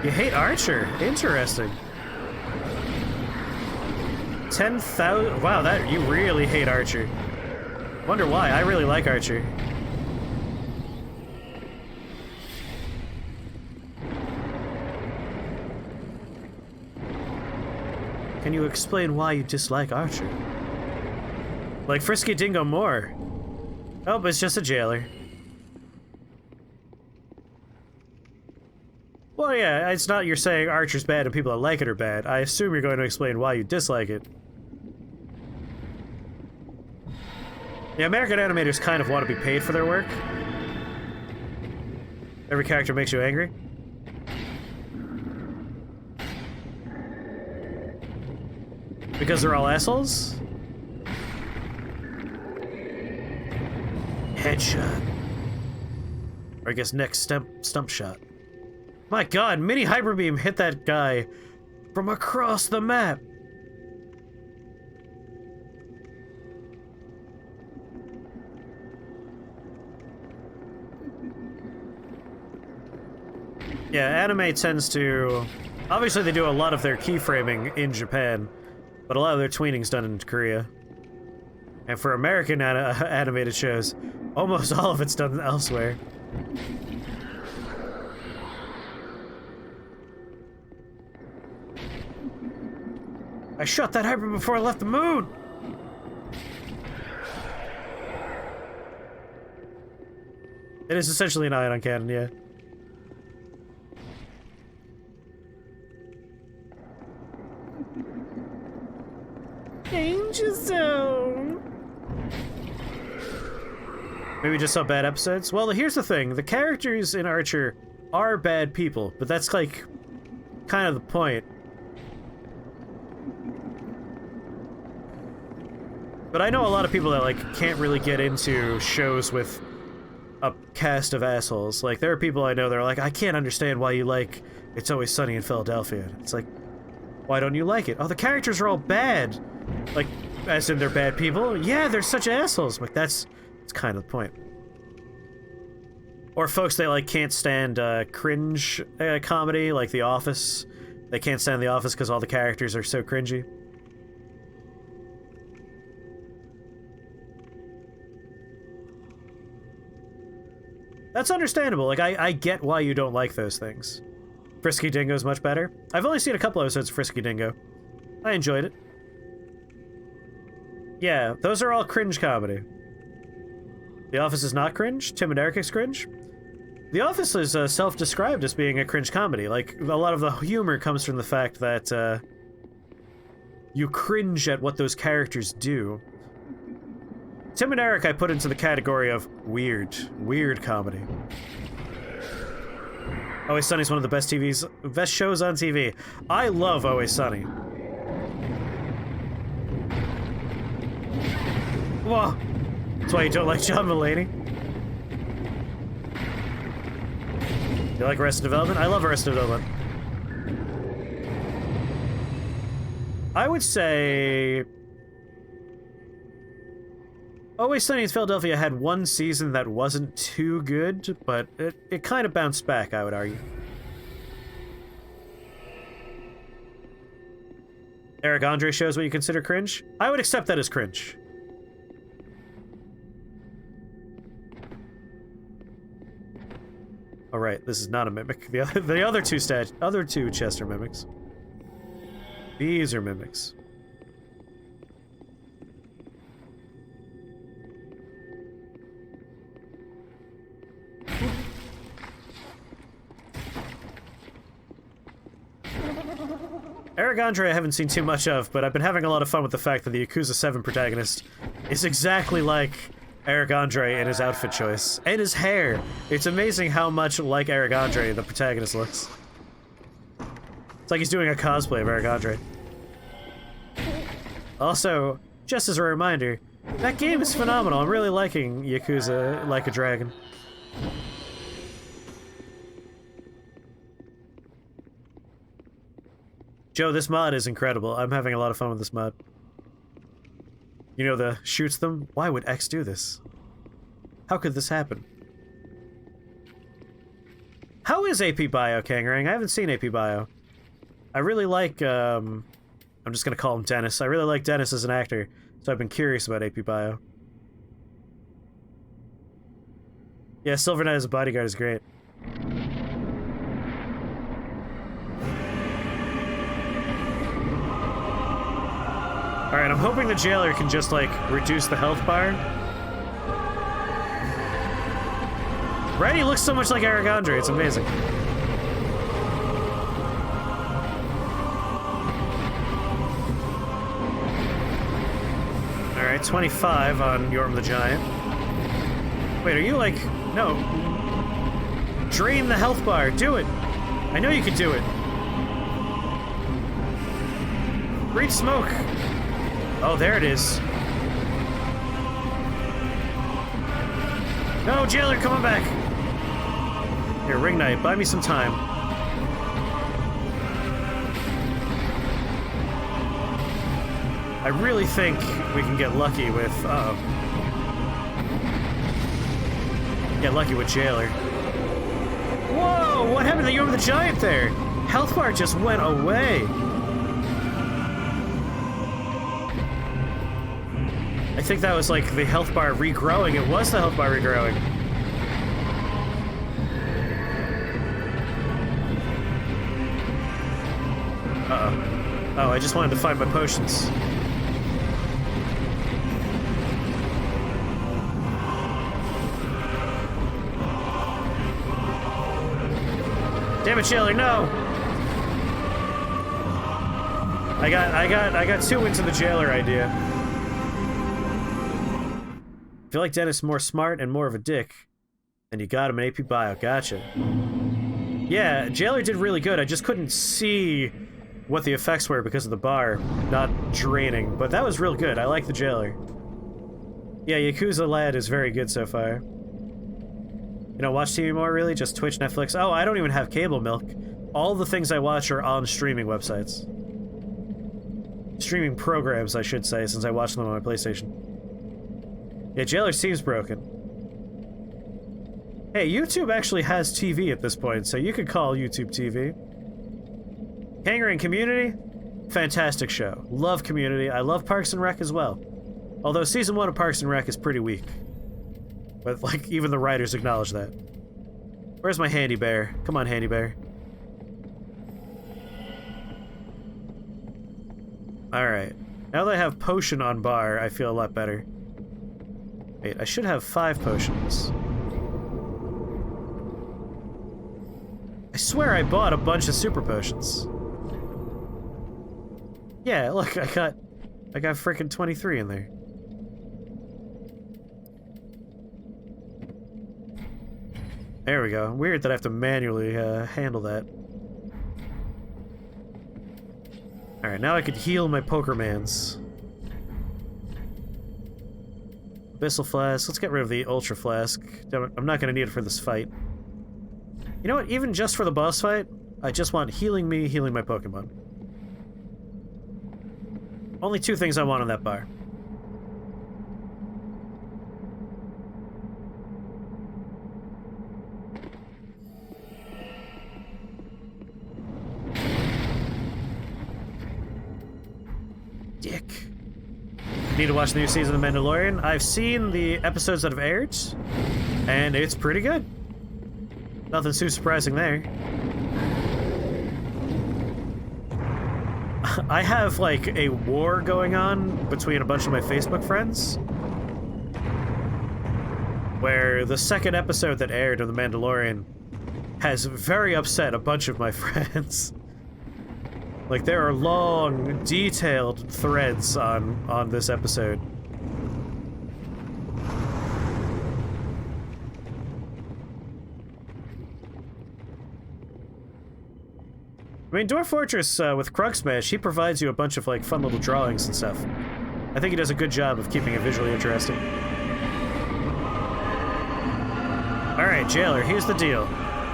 You hate Archer? Interesting. 10,000... Wow, that you really hate Archer. Wonder why. I really like Archer. Can you explain why you dislike Archer? Like Frisky Dingo more. Oh, but it's just a jailer. Well, yeah, it's not you're saying Archer's bad and people that like it are bad. I assume you're going to explain why you dislike it. Yeah, American animators kind of want to be paid for their work. Every character makes you angry. Because they're all assholes? Headshot. Or I guess next stump shot. My god, mini hyper beam hit that guy from across the map. Yeah, anime tends to... Obviously they do a lot of their keyframing in Japan, but a lot of their tweening's done in Korea. And for American animated shows, almost all of it's done elsewhere. I shot that hyper before I left the moon! It is essentially an ion cannon, yeah. Danger zone! Maybe just saw bad episodes? Well, here's the thing. The characters in Archer are bad people, but that's, like, kind of the point. But I know a lot of people that, like, can't really get into shows with a cast of assholes. Like, there are people I know that are like, I can't understand why you like It's Always Sunny in Philadelphia. It's like, why don't you like it? Oh, the characters are all bad. Like, as in they're bad people? Yeah, they're such assholes. Like, that's kind of the point. Or folks that, like, can't stand cringe comedy, like The Office. They can't stand The Office because all the characters are so cringy. That's understandable. Like, I get why you don't like those things. Frisky Dingo's much better. I've only seen a couple episodes of Frisky Dingo. I enjoyed it. Yeah, those are all cringe comedy. The Office is not cringe. Tim and Eric is cringe. The Office is self-described as being a cringe comedy. Like, a lot of the humor comes from the fact that you cringe at what those characters do. Tim and Eric I put into the category of weird comedy. Always Sunny is one of the best shows on TV. I love Always Sunny. Whoa. That's why you don't like John Mulaney? You like Arrested Development? I love Arrested Development. I would say... Always Sunny in Philadelphia had one season that wasn't too good, but it kind of bounced back, I would argue. Eric Andre shows what you consider cringe? I would accept that as cringe. All right, this is not a mimic. The other two chests are mimics. These are mimics. Eric Andre I haven't seen too much of, but I've been having a lot of fun with the fact that the Yakuza 7 protagonist is exactly like Eric Andre in his outfit choice. And his hair. It's amazing how much like Eric Andre the protagonist looks. It's like he's doing a cosplay of Eric Andre. Also, just as a reminder, that game is phenomenal. I'm really liking Yakuza Like a Dragon. Joe, this mod is incredible. I'm having a lot of fun with this mod. You know the shoots them? Why would X do this? How could this happen? How is AP Bio, Kangarang? I haven't seen AP Bio. I really like, I'm just gonna call him Dennis. I really like Dennis as an actor, so I've been curious about AP Bio. Yeah, Silver Knight as a bodyguard is great. Alright, I'm hoping the jailer can just, like, reduce the health bar. Right? He looks so much like Aragondre, it's amazing. Alright, 25 on Yorm the Giant. Wait, are you like... No. Drain the health bar, do it! I know you can do it. Breathe smoke. Oh, there it is. No, jailer, come on back. Here, Ring Knight, buy me some time. I really think we can get lucky with, get lucky with jailer. Whoa, what happened to Yorm the Giant there? Health bar just went away. I think that was like the health bar regrowing. It was the health bar regrowing. Uh-oh. Oh, I just wanted to find my potions. Damn it, jailer, no! I got too into the jailer idea. I feel like Dennis is more smart and more of a dick. And you got him an AP Bio. Gotcha. Yeah, Jailer did really good. I just couldn't see what the effects were because of the bar not draining. But that was real good. I like the Jailer. Yeah, Yakuza Lad is very good so far. You don't watch TV more, really? Just Twitch, Netflix? Oh, I don't even have cable milk. All the things I watch are on streaming websites. Streaming programs, I should say, since I watch them on my PlayStation. Yeah, Jailer seems broken. Hey, YouTube actually has TV at this point, so you could call YouTube TV. Kangaroo Community? Fantastic show. Love Community. I love Parks and Rec as well. Although Season 1 of Parks and Rec is pretty weak. But, like, even the writers acknowledge that. Where's my Handy Bear? Come on, Handy Bear. Alright. Now that I have Potion on bar, I feel a lot better. Wait, I should have 5 potions. I swear I bought a bunch of super potions. Yeah, look, I got frickin' 23 in there. There we go. Weird that I have to manually handle that. Alright, now I could heal my Pokermans. Abyssal Flask. Let's get rid of the Ultra Flask. I'm not going to need it for this fight. You know what? Even just for the boss fight, I just want healing me, healing my Pokemon. Only 2 things I want on that bar. Dick. Need to watch the new season of The Mandalorian. I've seen the episodes that have aired, and it's pretty good. Nothing too surprising there. I have, like, a war going on between a bunch of my Facebook friends, where the second episode that aired of The Mandalorian has very upset a bunch of my friends. Like, there are long, detailed threads on this episode. I mean, Dwarf Fortress, with Krug Smash, he provides you a bunch of, like, fun little drawings and stuff. I think he does a good job of keeping it visually interesting. Alright, Jailer, here's the deal.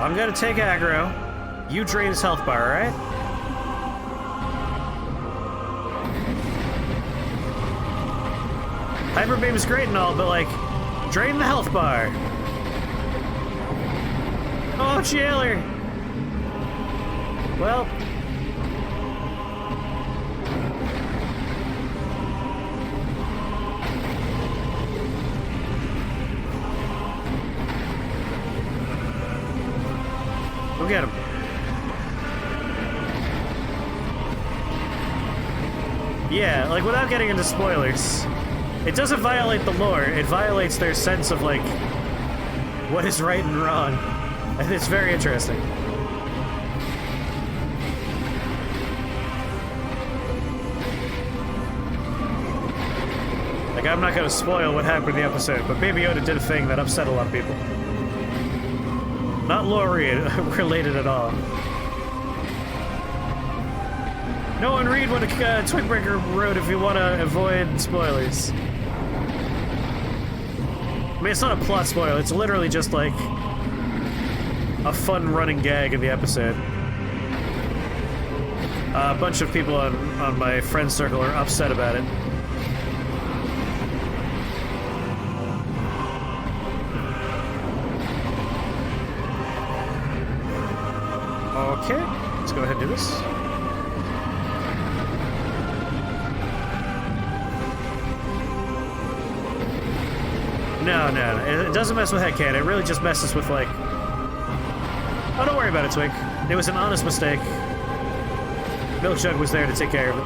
I'm gonna take aggro. You drain his health bar, alright? Hyper Beam is great and all, but, like, drain the health bar. Oh, Jailer! Well... Go get him. Yeah, like, without getting into spoilers, it doesn't violate the lore, it violates their sense of, like, what is right and wrong. And it's very interesting. Like, I'm not gonna spoil what happened in the episode, but Baby Yoda did a thing that upset a lot of people. Not lore related at all. No one read what Twinbreaker wrote if you want to avoid spoilers. I mean, it's not a plot spoiler, it's literally just like a fun running gag in the episode. A bunch of people on my friend circle are upset about it. Okay, let's go ahead and do this. No, it doesn't mess with headcanon. It really just messes with, like... Oh, don't worry about it, Twink. It was an honest mistake. Milkjug was there to take care of it.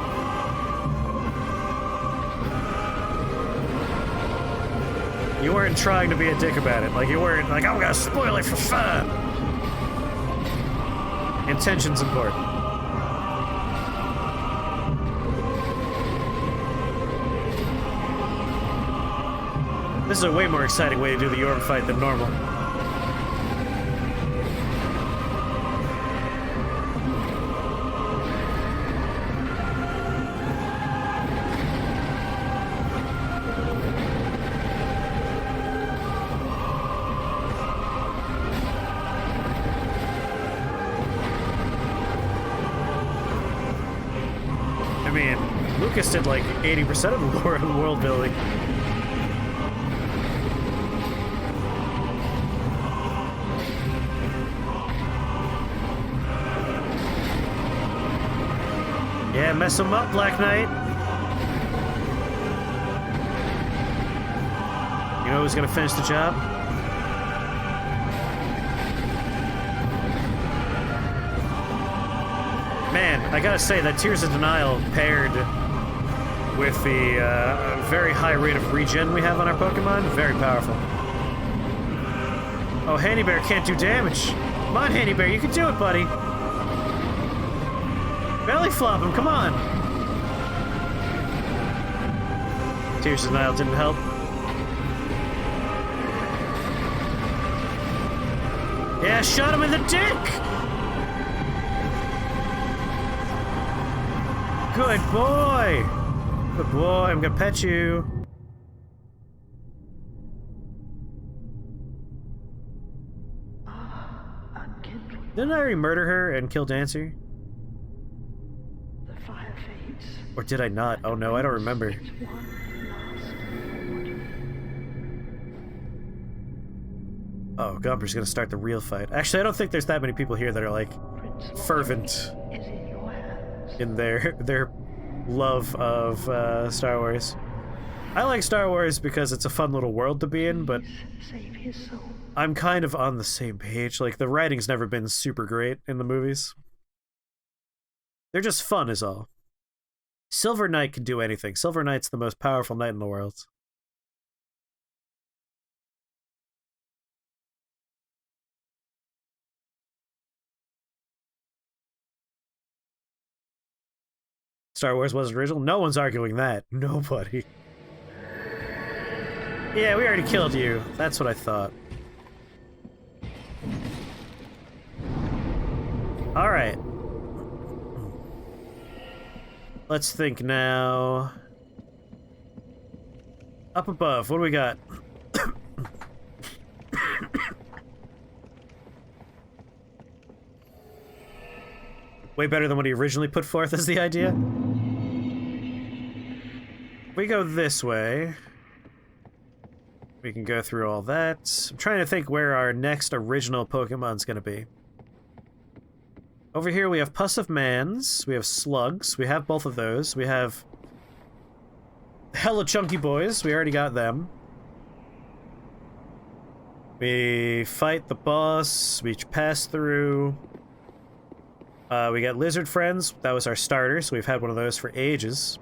You weren't trying to be a dick about it. Like, you weren't like, I'm gonna spoil it for fun! Intention's important. This is a way more exciting way to do the Yorm fight than normal. I mean, Lucas did like 80% of the world building. Yeah, mess him up, Black Knight. You know who's gonna finish the job? Man, I gotta say, that Tears of Denial paired with the very high rate of regen we have on our Pokemon, very powerful. Oh, Handy Bear can't do damage. Come on, Handy Bear, you can do it, buddy. Belly flop him, come on! Tears of Denial didn't help. Yeah, shot him in the dick! Good boy! Good boy, I'm gonna pet you. Didn't I already murder her and kill Dancer? Or did I not? Oh no, I don't remember. Oh, Gumper's gonna start the real fight. Actually, I don't think there's that many people here that are, like, fervent in their love of Star Wars. I like Star Wars because it's a fun little world to be in, but I'm kind of on the same page. Like, the writing's never been super great in the movies. They're just fun is all. Silver Knight can do anything. Silver Knight's the most powerful knight in the world. Star Wars wasn't original? No one's arguing that. Nobody. Yeah, we already killed you. That's what I thought. Alright. Let's think now. Up above, what do we got? Way better than what he originally put forth as the idea. We go this way. We can go through all that. I'm trying to think where our next original Pokemon's gonna be. Over here we have Pus of Mans, we have Slugs, we have both of those, we have hella chunky boys, we already got them. We fight the boss, we pass through. We got Lizard Friends, that was our starter, so we've had one of those for ages.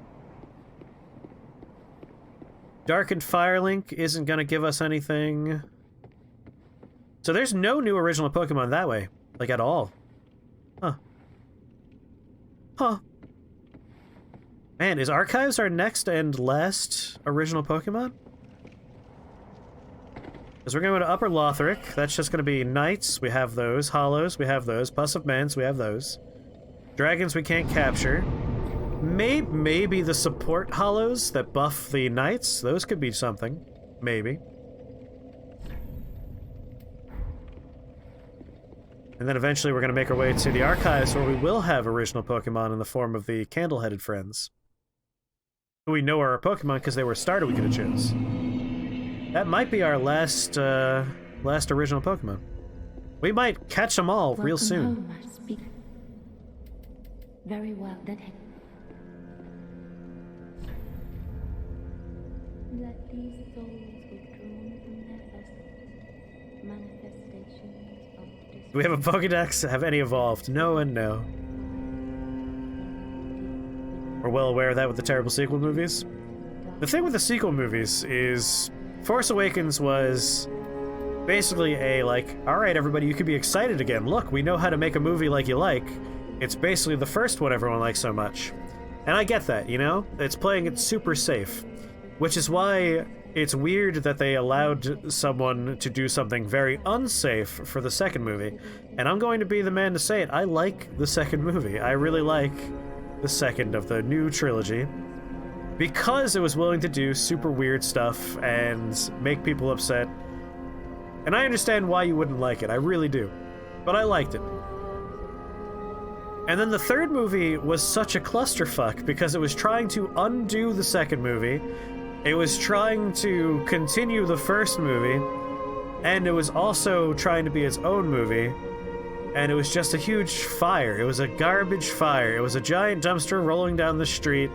Darkened Firelink isn't gonna give us anything. So there's no new original Pokemon that way, like at all. Huh. Huh. Man, is Archives our next and last original Pokemon? Because we're going to Upper Lothric. That's just going to be Knights. We have those. Hollows. We have those. Pus of Mans. We have those. Dragons we can't capture. Maybe the support Hollows that buff the Knights. Those could be something. Maybe. And then eventually we're going to make our way to the Archives where we will have original Pokemon in the form of the Candle-Headed Friends. We know are our Pokemon because they were a starter we could have chose. That might be our last original Pokemon. We might catch them all real soon. Home, I speak. Very well, then. Let these souls withdrawn from their vessels, manifestations of despair. Do we have a Pokedex? Have any evolved? No and no. We're well aware of that with the terrible sequel movies. The thing with the sequel movies is Force Awakens was basically a, like, alright everybody, you can be excited again. Look, we know how to make a movie like you like. It's basically the first one everyone likes so much. And I get that, you know? It's playing it super safe. Which is why it's weird that they allowed someone to do something very unsafe for the second movie. And I'm going to be the man to say it. I like the second movie. I really like the second of the new trilogy. Because it was willing to do super weird stuff and make people upset. And I understand why you wouldn't like it, I really do. But I liked it. And then the third movie was such a clusterfuck because it was trying to undo the second movie, it was trying to continue the first movie, and it was also trying to be its own movie, and it was just a huge fire. It was a garbage fire. It was a giant dumpster rolling down the street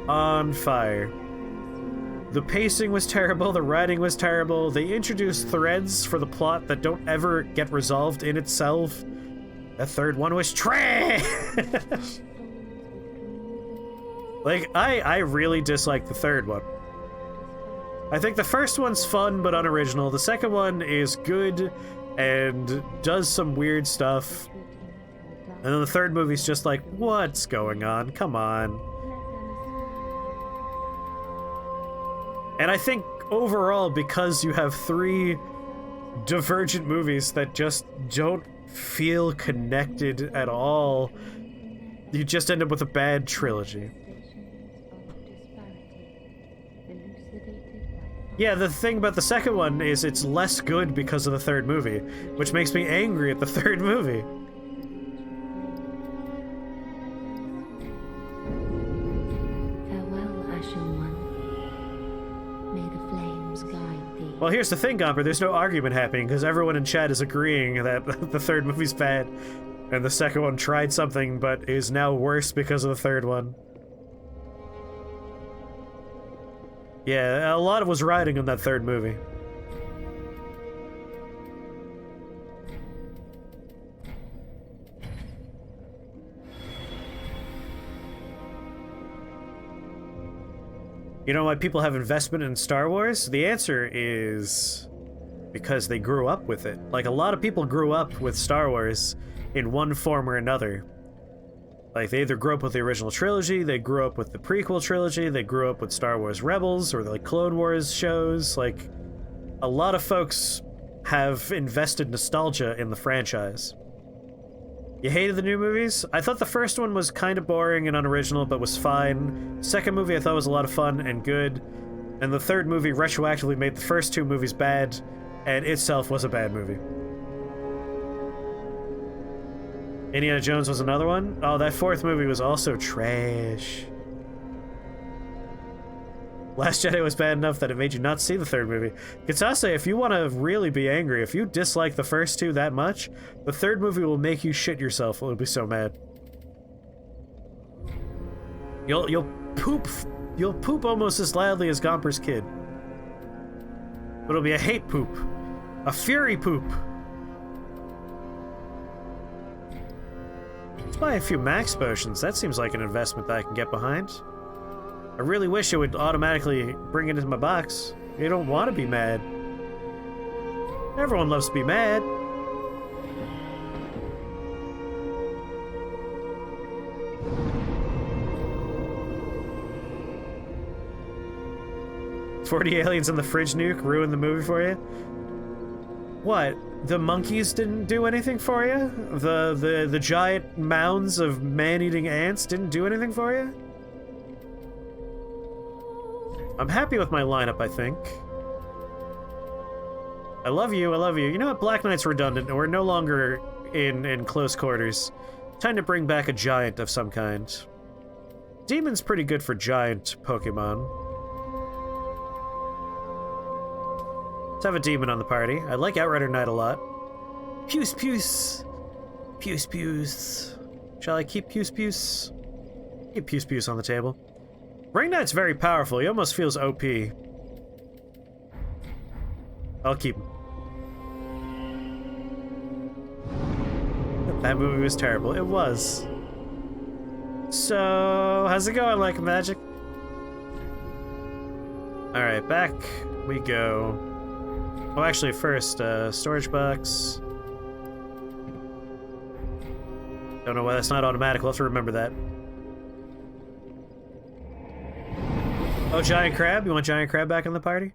on fire. The pacing was terrible, the writing was terrible, they introduced threads for the plot that don't ever get resolved in itself. The third one was trash! Like, I really dislike the third one. I think the first one's fun but unoriginal, the second one is good and does some weird stuff, and then the third movie's just like, what's going on? Come on. And I think overall, because you have three divergent movies that just don't feel connected at all, you just end up with a bad trilogy. Yeah, the thing about the second one is it's less good because of the third movie, which makes me angry at the third movie. Well, here's the thing, Gomper, there's no argument happening, because everyone in chat is agreeing that the third movie's bad, and the second one tried something, but is now worse because of the third one. Yeah, a lot of was riding on that third movie. You know why people have investment in Star Wars? The answer is because they grew up with it. Like, a lot of people grew up with Star Wars in one form or another. Like, they either grew up with the original trilogy, they grew up with the prequel trilogy, they grew up with Star Wars Rebels, or the, like, Clone Wars shows. Like, a lot of folks have invested nostalgia in the franchise. You hated the new movies? I thought the first one was kind of boring and unoriginal, but was fine. Second movie I thought was a lot of fun and good. And the third movie retroactively made the first two movies bad, and itself was a bad movie. Indiana Jones was another one? Oh, that fourth movie was also trash. Last Jedi was bad enough that it made you not see the third movie. Kitase, if you want to really be angry, if you dislike the first two that much, the third movie will make you shit yourself. You'll be so mad. You'll poop almost as loudly as Gomper's kid. But it'll be a hate poop. A fury poop. Let's buy a few max potions. That seems like an investment that I can get behind. I really wish it would automatically bring it into my box. You don't want to be mad. Everyone loves to be mad. "40 aliens in the fridge nuke ruined the movie for you?" What? The monkeys didn't do anything for you? The giant mounds of man-eating ants didn't do anything for you? I'm happy with my lineup, I think. I love you, I love you. You know what? Black Knight's redundant, and we're no longer in close quarters. Time to bring back a giant of some kind. Demon's pretty good for giant Pokemon. Let's have a demon on the party. I like Outrider Knight a lot. Puce Puce! Puce Puce. Shall I keep Puce Puce? Keep Puce Puce on the table. Ring Knight's very powerful. He almost feels OP. I'll keep him. That movie was terrible. It was. So, how's it going, like magic? Alright, back we go. Oh, actually, first, storage box. Don't know why that's not automatic. We'll have to remember that. Oh, Giant Crab? You want Giant Crab back in the party?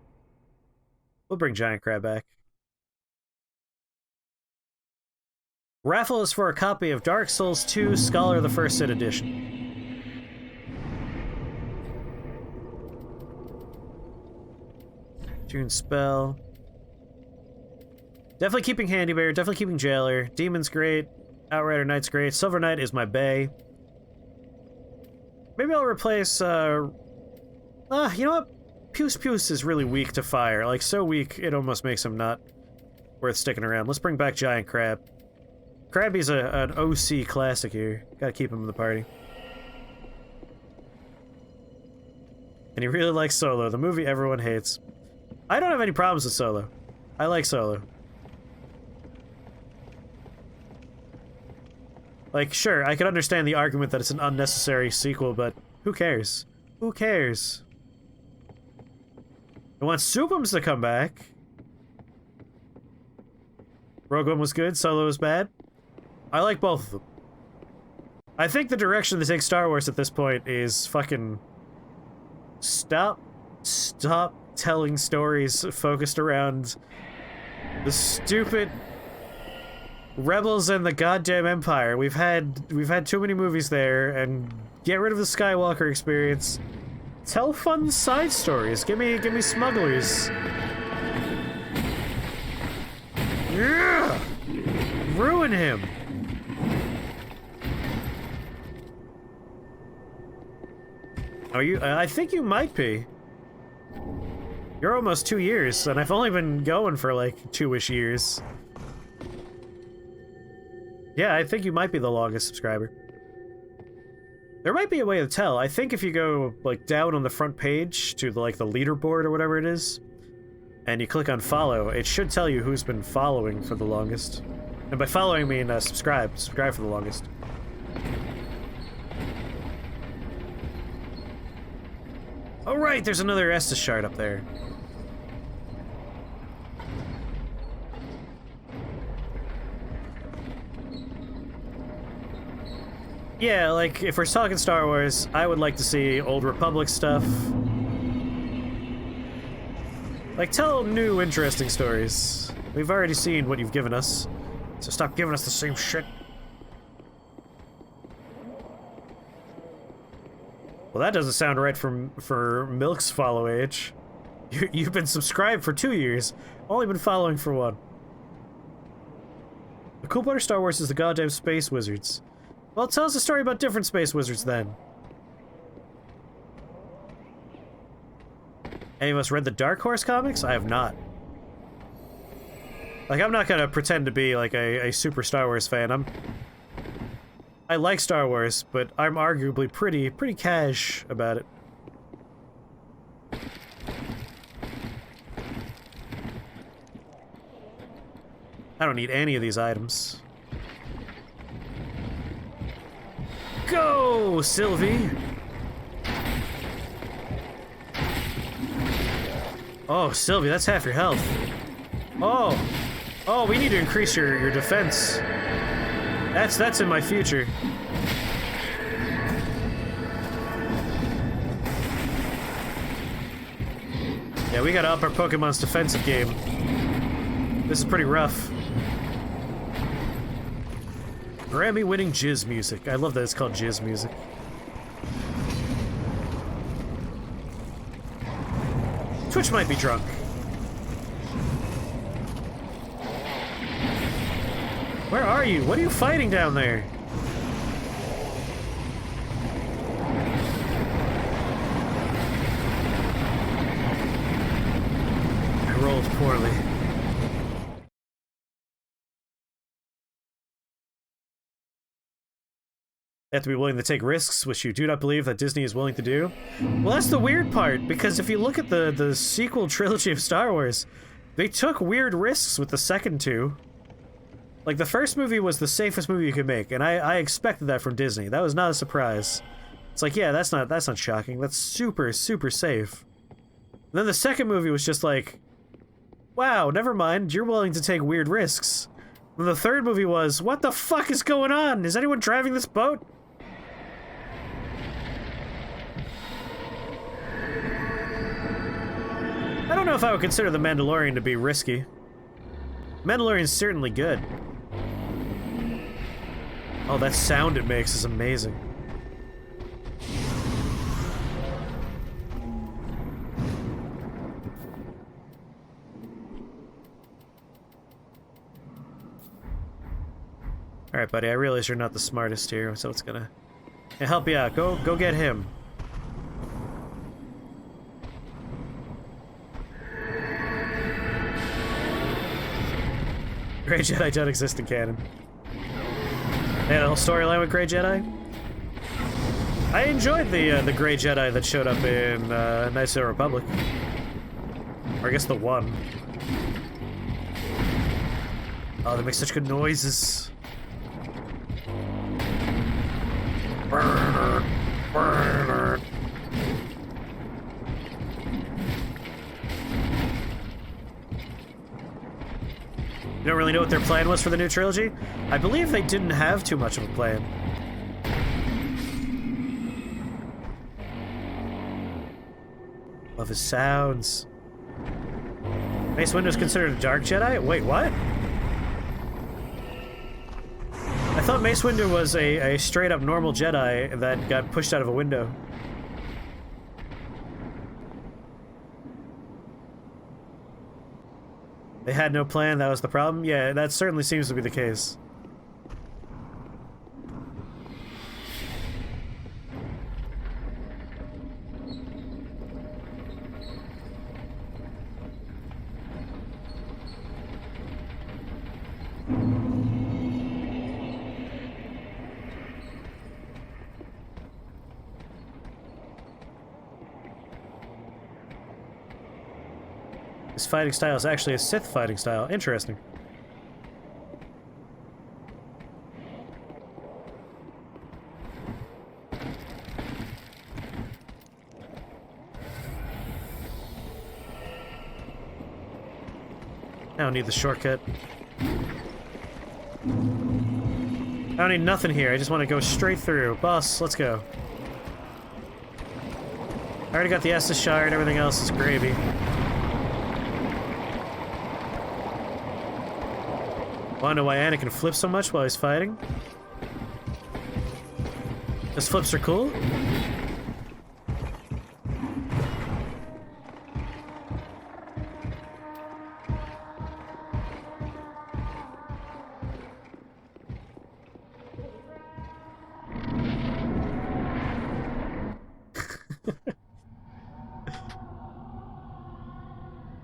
We'll bring Giant Crab back. Raffle is for a copy of Dark Souls 2 Scholar the First Sin Edition. June Spell. Definitely keeping Handy Bear, definitely keeping Jailer. Demon's great. Outrider Knight's great. Silver Knight is my bae. Maybe I'll replace, you know what? Puce Puce is really weak to fire. Like, so weak, it almost makes him not worth sticking around. Let's bring back Giant Crab. Krabby's an OC classic here. Gotta keep him in the party. And he really likes Solo, the movie everyone hates. I don't have any problems with Solo. I like Solo. Like, sure, I can understand the argument that it's an unnecessary sequel, but who cares? Who cares? I want Supums to come back. Rogue One was good, Solo was bad. I like both of them. I think the direction they take Star Wars at this point is fucking... Stop telling stories focused around the stupid rebels and the goddamn Empire. We've had too many movies there, and get rid of the Skywalker experience. Tell fun side stories. Give me smugglers. Yeah! Ruin him. Are you? I think you might be. You're almost 2 years, and I've only been going for like 2-ish years. Yeah, I think you might be the longest subscriber. There might be a way to tell. I think if you go like down on the front page to the, like the leaderboard or whatever it is, and you click on follow, it should tell you who's been following for the longest. And by following, I mean subscribe for the longest. Oh right, there's another Estus shard up there. Yeah, like, if we're talking Star Wars, I would like to see Old Republic stuff. Like, tell new, interesting stories. We've already seen what you've given us, so stop giving us the same shit. Well, that doesn't sound right for Milk's follow age. You've been subscribed for 2 years, only been following for 1. The cool part of Star Wars is the goddamn space wizards. Well, tell us a story about different space wizards then. Any of us read the Dark Horse comics? I have not. Like, I'm not gonna pretend to be, like, a super Star Wars fan. I like Star Wars, but I'm arguably pretty cash about it. I don't need any of these items. Go, Sylvie! Oh, Sylvie, that's half your health. Oh, we need to increase your defense. That's in my future. Yeah, we gotta up our Pokemon's defensive game. This is pretty rough. Grammy-winning jizz music. I love that it's called jizz music. Twitch might be drunk. Where are you? What are you fighting down there? I rolled poorly. You have to be willing to take risks, which you do not believe that Disney is willing to do. Well, that's the weird part, because if you look at the sequel trilogy of Star Wars, they took weird risks with the second two. Like, the first movie was the safest movie you could make, and I expected that from Disney. That was not a surprise. It's like, yeah, that's not shocking. That's super safe. And then the second movie was just like, wow, never mind, you're willing to take weird risks. And the third movie was, what the fuck is going on? Is anyone driving this boat? I don't know if I would consider The Mandalorian to be risky. Mandalorian's certainly good. Oh, that sound it makes is amazing. Alright, buddy, I realize you're not the smartest here, so it's gonna help you out. Go get him. Grey Jedi don't exist in canon. They had a whole storyline with Grey Jedi. I enjoyed the Grey Jedi that showed up in Knights of the Republic. Or I guess the one. Oh, they make such good noises. You don't really know what their plan was for the new trilogy? I believe they didn't have too much of a plan. Love his sounds. Mace Windu's considered a Dark Jedi? Wait, what? I thought Mace Windu was a straight-up normal Jedi that got pushed out of a window. They had no plan, that was the problem? Yeah, that certainly seems to be the case. This fighting style is actually a Sith fighting style. Interesting. I don't need the shortcut. I don't need nothing here. I just want to go straight through. Boss, let's go. I already got the Estus Shard. Everything else is gravy. Wanna know why Anakin flips so much while he's fighting? His flips are cool?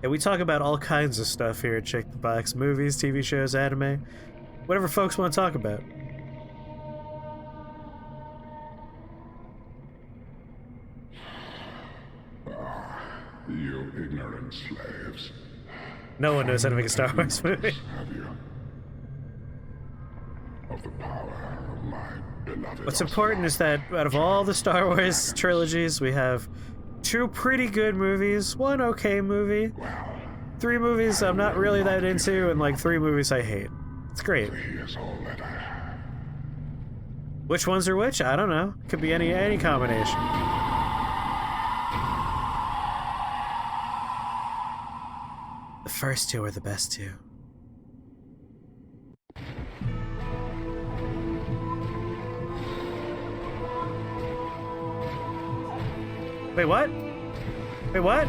Yeah, we talk about all kinds of stuff here at Check the Box. Movies, TV shows, anime. Whatever folks want to talk about. You ignorant slaves. No one knows how to make a Star Wars movie. Have you? Of the power of my beloved. What's important is that out of all the Star Wars trilogies, we have 2 pretty good movies, 1 okay movie, 3 movies I'm not really that into, and like 3 movies I hate. It's great. Here's all that I have. Which ones are which? I don't know. Could be any combination. The first 2 are the best 2. Wait, what? Wait, what?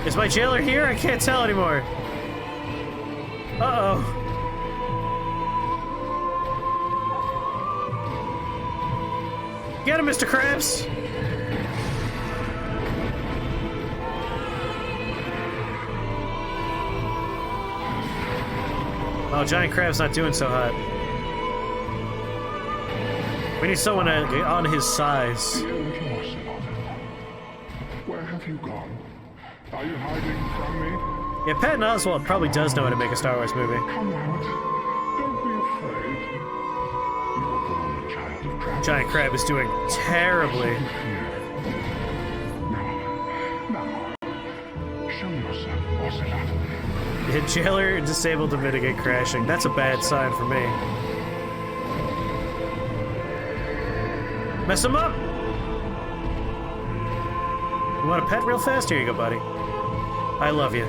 Is my jailer here? I can't tell anymore. Uh-oh. Get him, Mr. Krabs! Oh, Giant Crab's not doing so hot. We need someone on his size. Dear little Ocelot, where have you gone? Are you hiding from me? Yeah, Patton Oswalt probably does know how to make a Star Wars movie. Come out. Don't be afraid. You were born a child of Trepidation. Giant Crab is doing terribly. Now, show yourself, Ocelot. Yeah, jailer disabled to mitigate crashing. That's a bad sign for me. Mess him up! You want a pet real fast? Here you go, buddy. I love you.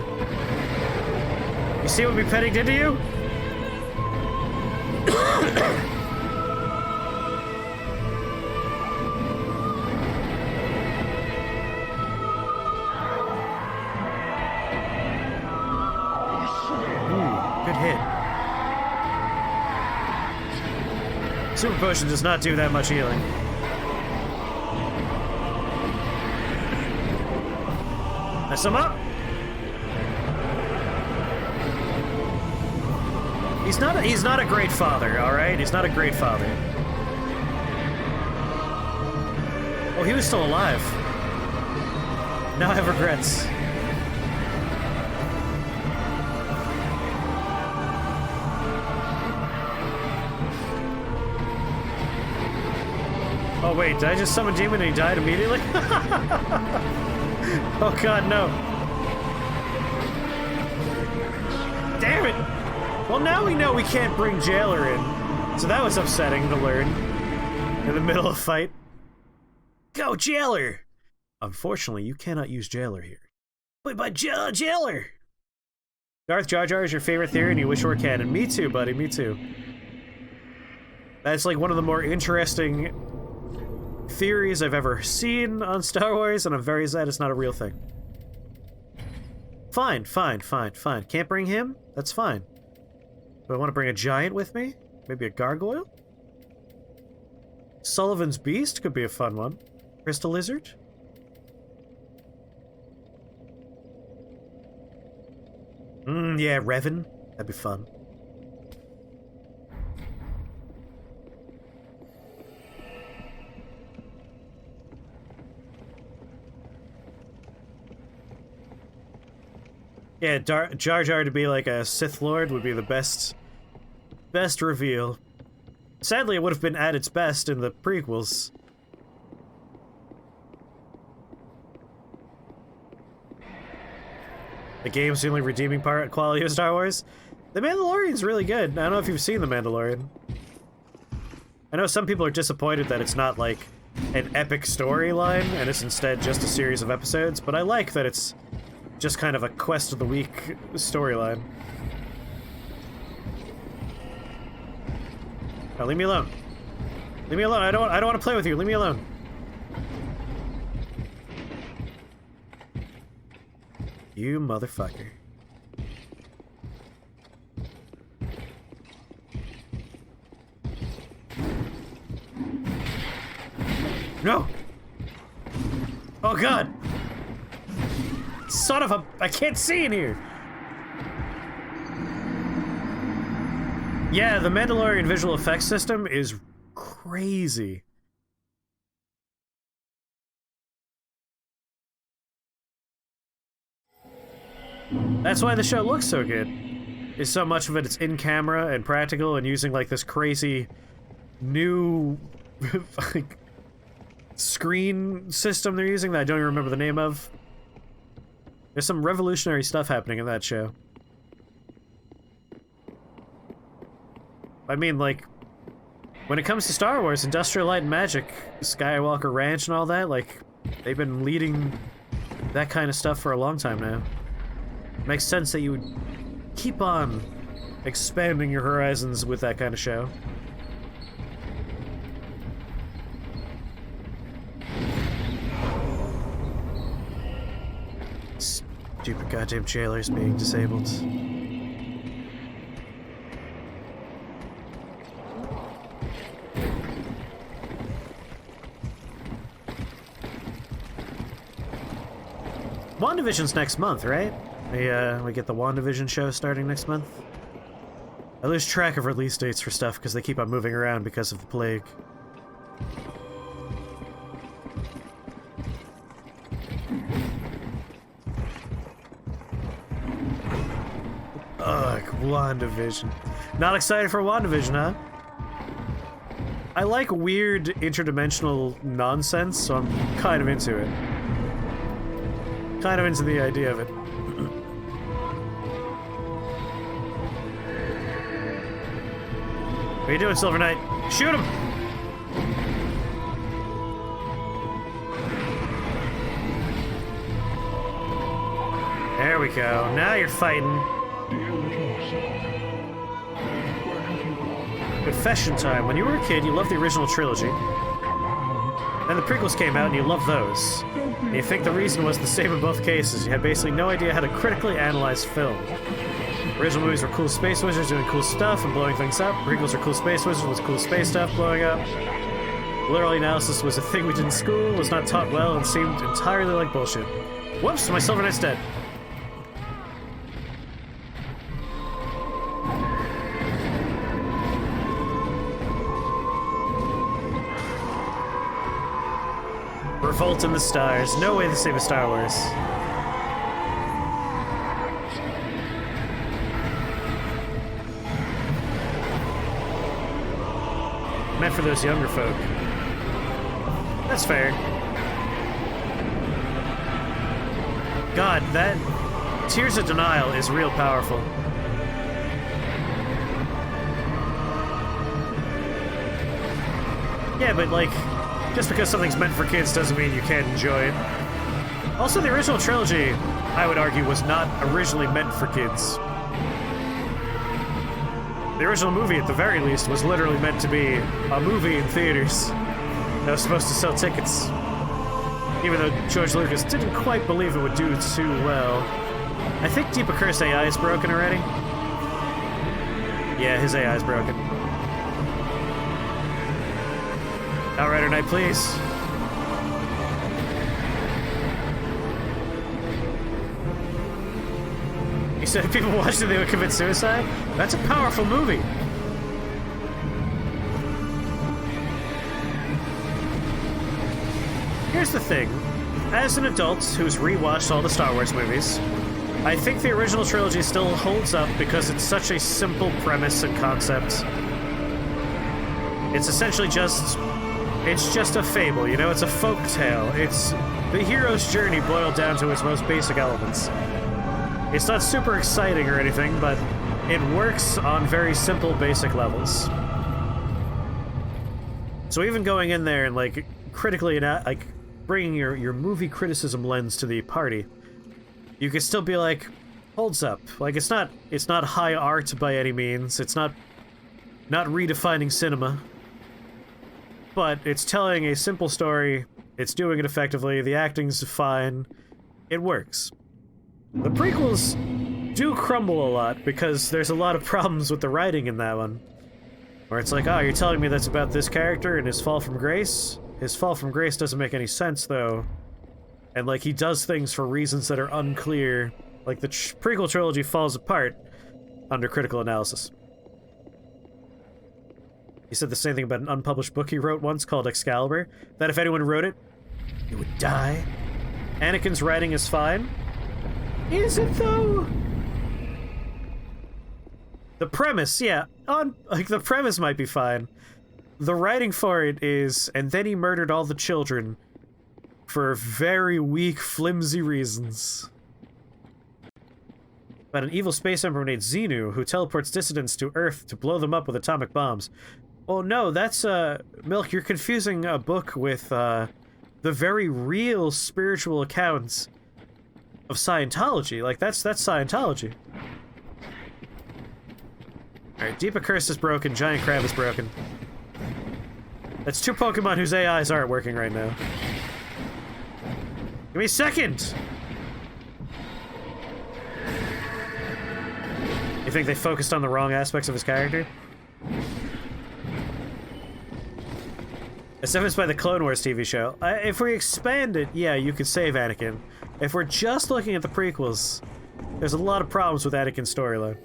You see what we petting did to you? Good hit. Super Potion does not do that much healing. Mess him up! He's not a great father, alright? He's not a great father. Oh, he was still alive. Now I have regrets. Oh wait, did I just summon Demon and he died immediately? Oh god, no. Damn it! Well, now we know we can't bring Jailer in. So that was upsetting to learn. In the middle of a fight. Go, Jailer! Unfortunately, you cannot use Jailer here. Wait, but Jailer! Darth Jar Jar is your favorite theory and you wish you were canon. Me too, buddy, me too. That's like one of the more interesting theories I've ever seen on Star Wars, and I'm very sad it's not a real thing. Fine. Can't bring him? That's fine. Do I want to bring a giant with me? Maybe a gargoyle? Sullivan's Beast could be a fun one. Crystal Lizard? Yeah, Revan. That'd be fun. Yeah, Jar Jar to be like a Sith Lord would be the best reveal. Sadly, it would have been at its best in the prequels. The game's the only redeeming quality of Star Wars. The Mandalorian's really good. I don't know if you've seen The Mandalorian. I know some people are disappointed that it's not like an epic storyline and it's instead just a series of episodes, but I like that it's just kind of a quest of the week storyline. Now leave me alone. Leave me alone. I don't want to play with you. Leave me alone. You motherfucker. No! Oh god! Son of a... I can't see in here! Yeah, the Mandalorian visual effects system is crazy. That's why the show looks so good. Is so much of it's in camera and practical and using like this crazy new like screen system they're using that I don't even remember the name of. There's some revolutionary stuff happening in that show. I mean, like, when it comes to Star Wars, Industrial Light and Magic, Skywalker Ranch and all that, like, they've been leading that kind of stuff for a long time now. Makes sense that you would keep on expanding your horizons with that kind of show. Stupid goddamn jailers being disabled. WandaVision's next month, right? We get the WandaVision show starting next month. I lose track of release dates for stuff because they keep on moving around because of the plague. Ugh, WandaVision. Not excited for WandaVision, huh? I like weird interdimensional nonsense, so I'm kind of into it. Kind of into the idea of it. What are you doing, Silver Knight? Shoot him! There we go. Now you're fighting. Confession time. When you were a kid, you loved the original trilogy. Then the prequels came out and you loved those. And you think the reason was the same in both cases. You had basically no idea how to critically analyze film. Original movies were cool space wizards doing cool stuff and blowing things up. Prequels were cool space wizards with cool space stuff blowing up. Literary analysis was a thing we did in school, was not taught well, and seemed entirely like bullshit. Whoops, my Silver Knight's dead. Revolt in the Stars. No way the same as Star Wars. Meant for those younger folk. That's fair. God, that Tears of Denial is real powerful. Yeah, but like, just because something's meant for kids doesn't mean you can't enjoy it. Also, the original trilogy, I would argue, was not originally meant for kids. The original movie, at the very least, was literally meant to be a movie in theaters that was supposed to sell tickets. Even though George Lucas didn't quite believe it would do too well. I think Deepa Kur's AI is broken already. Yeah, his AI is broken. Outrider Knight, please. You said if people watched it, they would commit suicide? That's a powerful movie. Here's the thing. As an adult who's rewatched all the Star Wars movies, I think the original trilogy still holds up because it's such a simple premise and concept. It's essentially just... It's just a fable, you know? It's a folk tale. It's the hero's journey boiled down to its most basic elements. It's not super exciting or anything, but it works on very simple, basic levels. So even going in there and, like, critically, like, bringing your movie criticism lens to the party, you could still be like, holds up. Like, it's not high art by any means. It's not redefining cinema. But it's telling a simple story, it's doing it effectively, the acting's fine, it works. The prequels do crumble a lot, because there's a lot of problems with the writing in that one. Where it's like, oh, you're telling me that's about this character and his fall from grace? His fall from grace doesn't make any sense, though. And, like, he does things for reasons that are unclear. Like, the prequel trilogy falls apart under critical analysis. He said the same thing about an unpublished book he wrote once called Excalibur, that if anyone wrote it, it would die. Anakin's writing is fine. Is it, though? The premise, yeah. The premise might be fine. The writing for it is, and then he murdered all the children for very weak, flimsy reasons. About an evil space emperor named Xenu who teleports dissidents to Earth to blow them up with atomic bombs. Oh no, that's, Milk, you're confusing a book with, the very real spiritual accounts of Scientology. Like, that's Scientology. Alright, Deepa Curse is broken, Giant Crab is broken. That's two Pokemon whose AIs aren't working right now. Give me a second! You think they focused on the wrong aspects of his character? As evidenced by the Clone Wars TV show. If we expand it, yeah, you could save Anakin. If we're just looking at the prequels, there's a lot of problems with Anakin's storyline.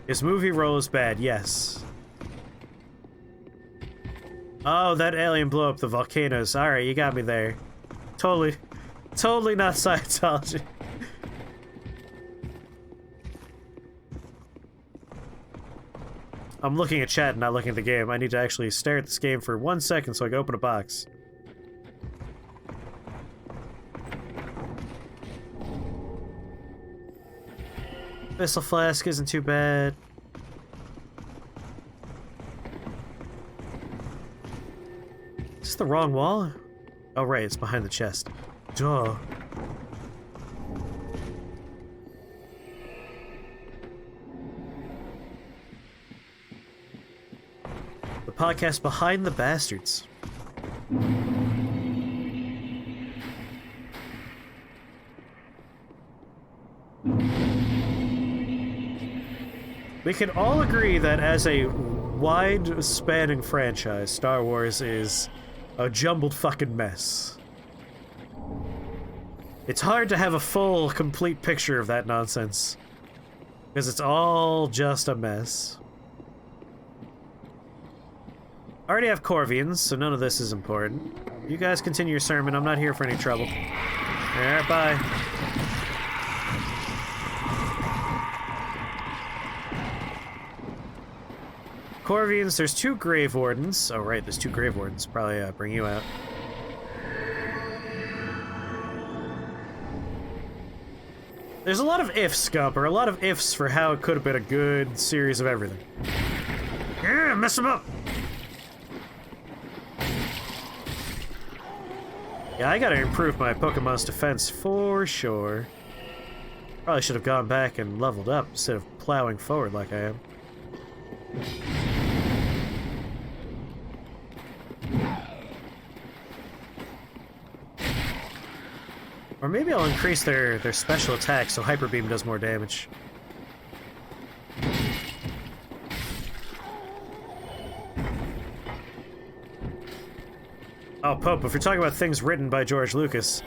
His movie role is bad, yes. Oh, that alien blew up the volcanoes. Alright, you got me there. Totally not Scientology. I'm looking at chat and not looking at the game. I need to actually stare at this game for 1 second so I can open a box. Missile flask isn't too bad. Is this the wrong wall? Oh right, it's behind the chest. Duh. The podcast Behind the Bastards. We can all agree that as a wide-spanning franchise, Star Wars is a jumbled fucking mess. It's hard to have a full, complete picture of that nonsense. Because it's all just a mess. I already have Corvians, so none of this is important. You guys continue your sermon, I'm not here for any trouble. Alright, bye. Corvians, there's two Grave Wardens. Oh right, there's two Grave Wardens. Probably bring you out. There's a lot of ifs, Scumper. A lot of ifs for how it could have been a good series of everything. Yeah, mess them up! Yeah, I gotta improve my Pokemon's defense for sure. Probably should have gone back and leveled up instead of plowing forward like I am. Or maybe I'll increase their special attack so Hyper Beam does more damage. Oh, Pope, if you're talking about things written by George Lucas,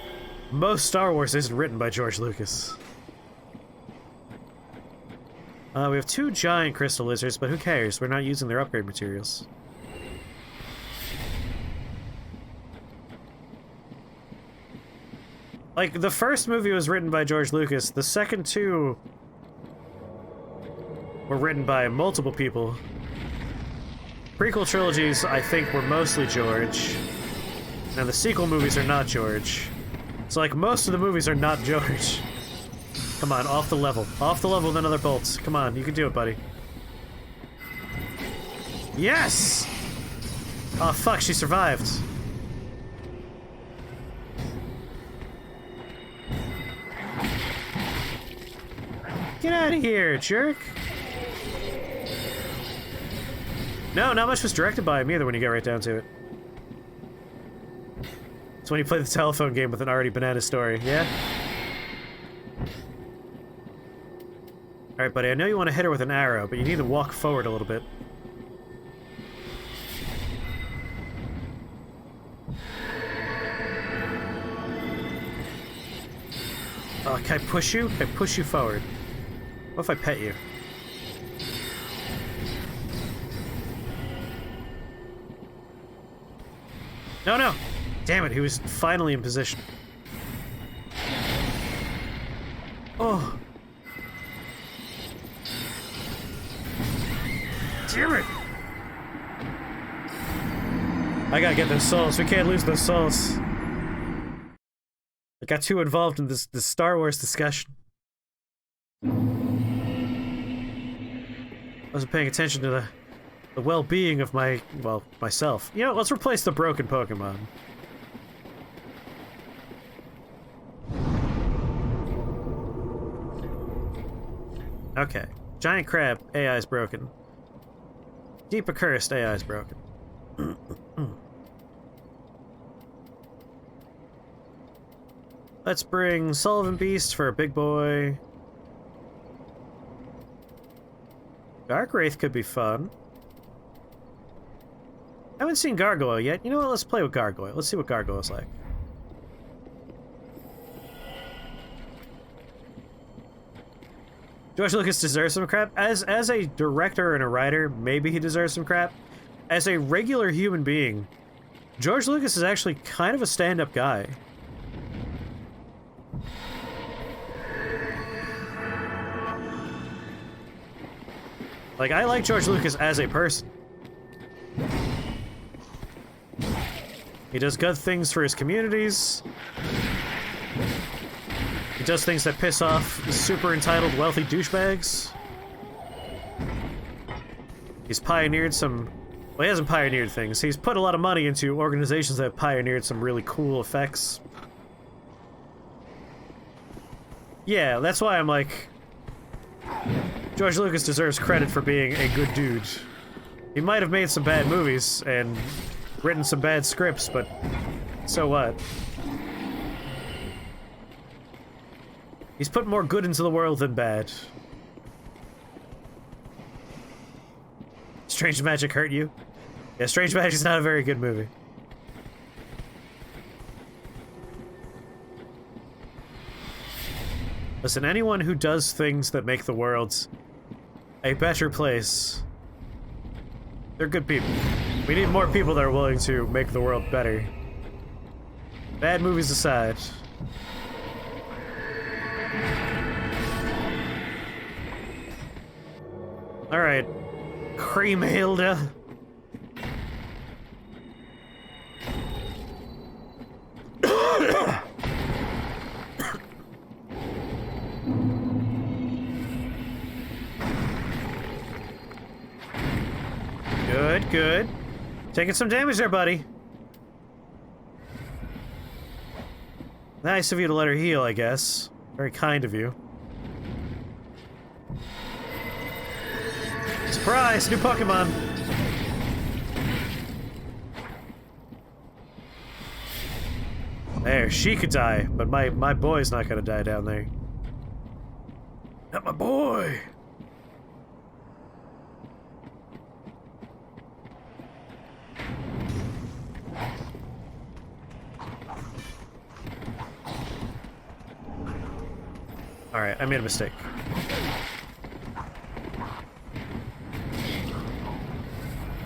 most Star Wars isn't written by George Lucas. We have two giant crystal lizards, but who cares? We're not using their upgrade materials. Like, the first movie was written by George Lucas, the second two were written by multiple people. Prequel trilogies, I think, were mostly George. And the sequel movies are not George. So, like, most of the movies are not George. Come on, off the level. Off the level with another bolt. Come on, you can do it, buddy. Yes! Oh, fuck, she survived. Get out of here, jerk! No, not much was directed by him either when you get right down to it. It's when you play the telephone game with an already banana story, yeah? Alright, buddy, I know you want to hit her with an arrow, but you need to walk forward a little bit. Oh, can I push you? Can I push you forward? What if I pet you? No, no! Damn it, he was finally in position. Oh. Damn it! I gotta get those souls. We can't lose those souls. I got too involved in this Star Wars discussion. I wasn't paying attention to the well-being of myself. You know, let's replace the broken Pokemon. Okay. Giant Crab, AI is broken. Deep Accursed, AI is broken. Let's bring Sullivan Beast for a big boy. Dark Wraith could be fun. Haven't seen Gargoyle yet. You know what? Let's play with Gargoyle. Let's see what Gargoyle's like. George Lucas deserves some crap. As a director and a writer, maybe he deserves some crap. As a regular human being, George Lucas is actually kind of a stand-up guy. Like, I like George Lucas as a person. He does good things for his communities. He does things that piss off super entitled, wealthy douchebags. He's pioneered some... Well, he hasn't pioneered things. He's put a lot of money into organizations that have pioneered some really cool effects. Yeah, that's why I'm like... George Lucas deserves credit for being a good dude. He might have made some bad movies and written some bad scripts, but so what? He's put more good into the world than bad. Strange Magic hurt you? Yeah, Strange Magic's not a very good movie. Listen, anyone who does things that make the world a better place, they're good people. We need more people that are willing to make the world better. Bad movies aside. Alright. Creamhilda. Good, good. Taking some damage there, buddy. Nice of you to let her heal, I guess. Very kind of you. Surprise! New Pokemon! There, she could die, but my boy's not gonna die down there. Not my boy! Alright, I made a mistake.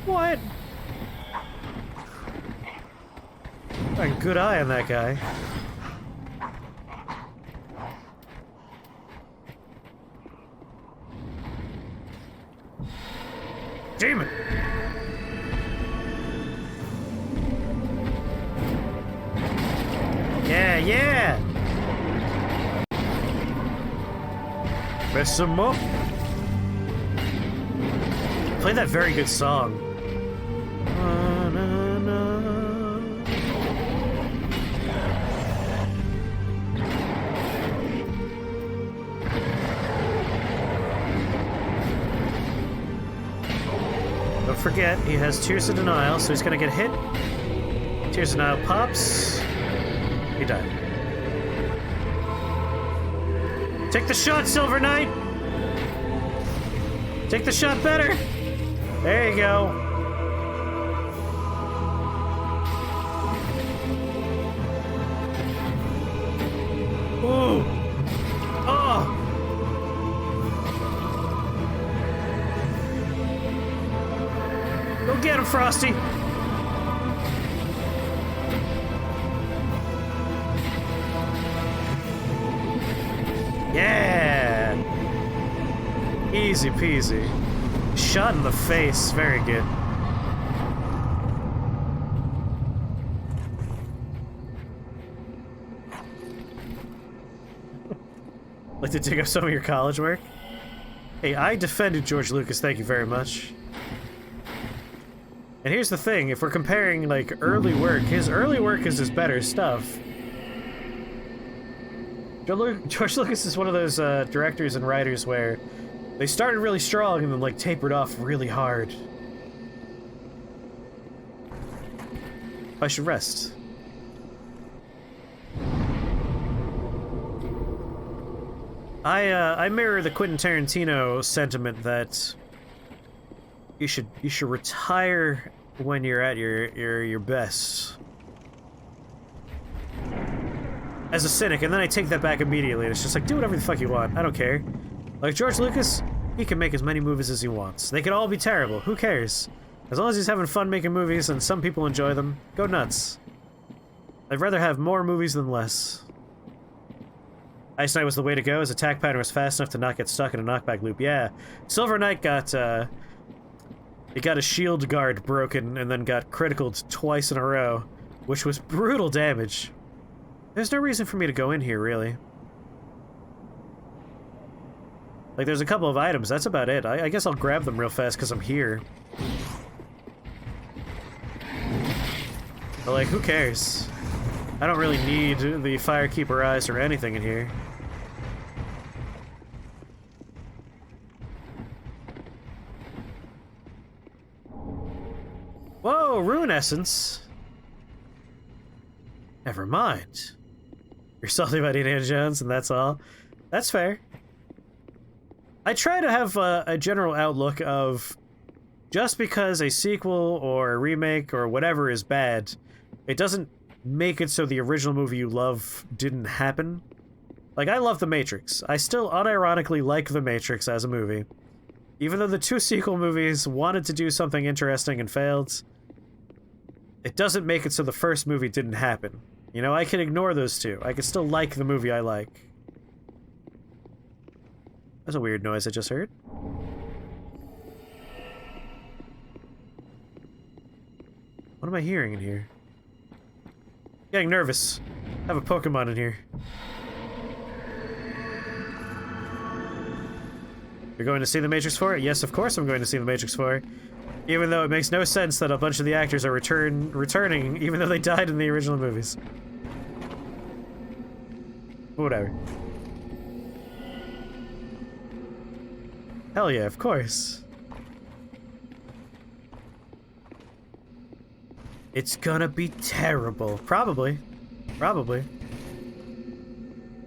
What? Got a good eye on that guy. Demon! Yeah, yeah! Press some more. Play that very good song. Na, na, na. Don't forget, he has Tears of Denial, so he's gonna get hit. Tears of Denial pops. He died. Take the shot, Silver Knight! Take the shot better! There you go. Ooh! Go get him, Frosty! Yeah! Easy peasy. Shot in the face. Very good. Like to dig up some of your college work? Hey, I defended George Lucas, thank you very much. And here's the thing, if we're comparing, like, early work, his early work is his better stuff. George Lucas is one of those directors and writers where they started really strong and then, like, tapered off really hard. I should rest. I mirror the Quentin Tarantino sentiment that you should retire when you're at your best. As a cynic, and then I take that back immediately, and it's just like, do whatever the fuck you want, I don't care. Like George Lucas, he can make as many movies as he wants. They could all be terrible, who cares? As long as he's having fun making movies and some people enjoy them, go nuts. I'd rather have more movies than less. Ice Knight was the way to go. His attack pattern was fast enough to not get stuck in a knockback loop. Yeah, Silver Knight got, he got a shield guard broken and then got criticaled twice in a row, which was brutal damage. There's no reason for me to go in here, really. Like, there's a couple of items, that's about it. I guess I'll grab them real fast because I'm here. But, like, who cares? I don't really need the Firekeeper Eyes or anything in here. Whoa, Rune Essence! Never mind. You're salty about Indiana Jones and that's all? That's fair. I try to have a general outlook of just because a sequel or a remake or whatever is bad, it doesn't make it so the original movie you love didn't happen. Like, I love The Matrix. I still unironically like The Matrix as a movie. Even though the two sequel movies wanted to do something interesting and failed, it doesn't make it so the first movie didn't happen. You know, I can ignore those two. I can still like the movie I like. That's a weird noise I just heard. What am I hearing in here? Getting nervous. I have a Pokemon in here. You're going to see The Matrix 4? Yes, of course I'm going to see The Matrix 4. Even though it makes no sense that a bunch of the actors are returning, even though they died in the original movies. Whatever. Hell yeah, of course. It's gonna be terrible. Probably. Probably.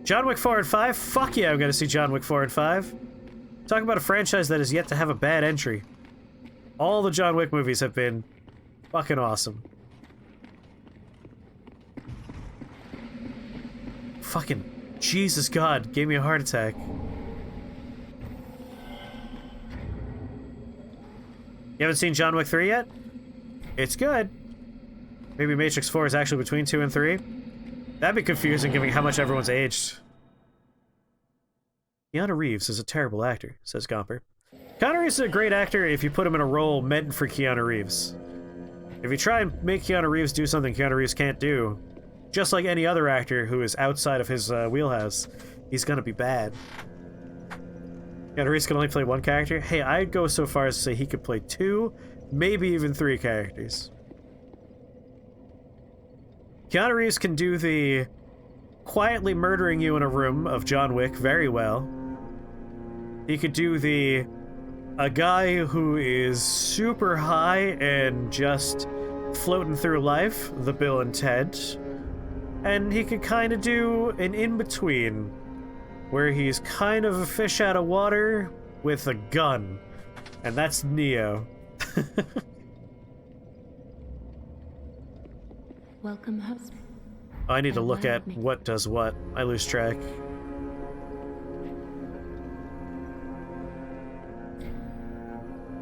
John Wick 4 and 5? Fuck yeah, I'm gonna see John Wick 4 and 5. Talk about a franchise that has yet to have a bad entry. All the John Wick movies have been fucking awesome. Fucking Jesus God, gave me a heart attack. You haven't seen John Wick 3 yet? It's good. Maybe Matrix 4 is actually between 2 and 3? That'd be confusing given how much everyone's aged. Keanu Reeves is a terrible actor, says Gomper. Keanu Reeves is a great actor if you put him in a role meant for Keanu Reeves. If you try and make Keanu Reeves do something Keanu Reeves can't do, just like any other actor who is outside of his wheelhouse, he's gonna be bad. Keanu Reeves can only play one character? Hey, I'd go so far as to say he could play 2, maybe even 3 characters. Keanu Reeves can do the quietly murdering you in a room of John Wick very well. He could do a guy who is super high and just floating through life, the Bill and Ted. And he could kind of do an in-between, where he's kind of a fish out of water with a gun. And that's Neo. Welcome, host. I need to look at what does what. I lose track.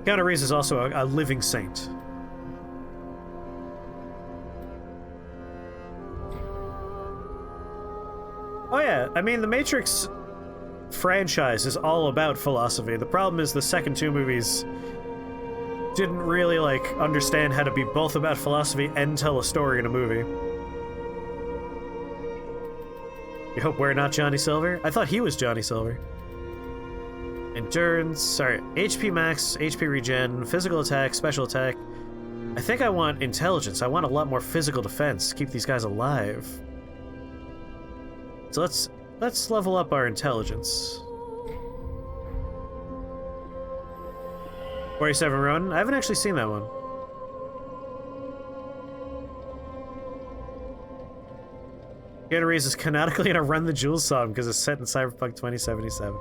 Keanu Reeves is also a living saint. I mean, the Matrix franchise is all about philosophy. The problem is the second two movies didn't really, like, understand how to be both about philosophy and tell a story in a movie. You hope we're not Johnny Silver? I thought he was Johnny Silver. Endurance, sorry, HP max, HP regen, physical attack, special attack. I think I want intelligence. I want a lot more physical defense to keep these guys alive. So let's level up our intelligence. 47 Ronin? I haven't actually seen that one. Keanu Reeves is canonically gonna run the Jules song because it's set in Cyberpunk 2077.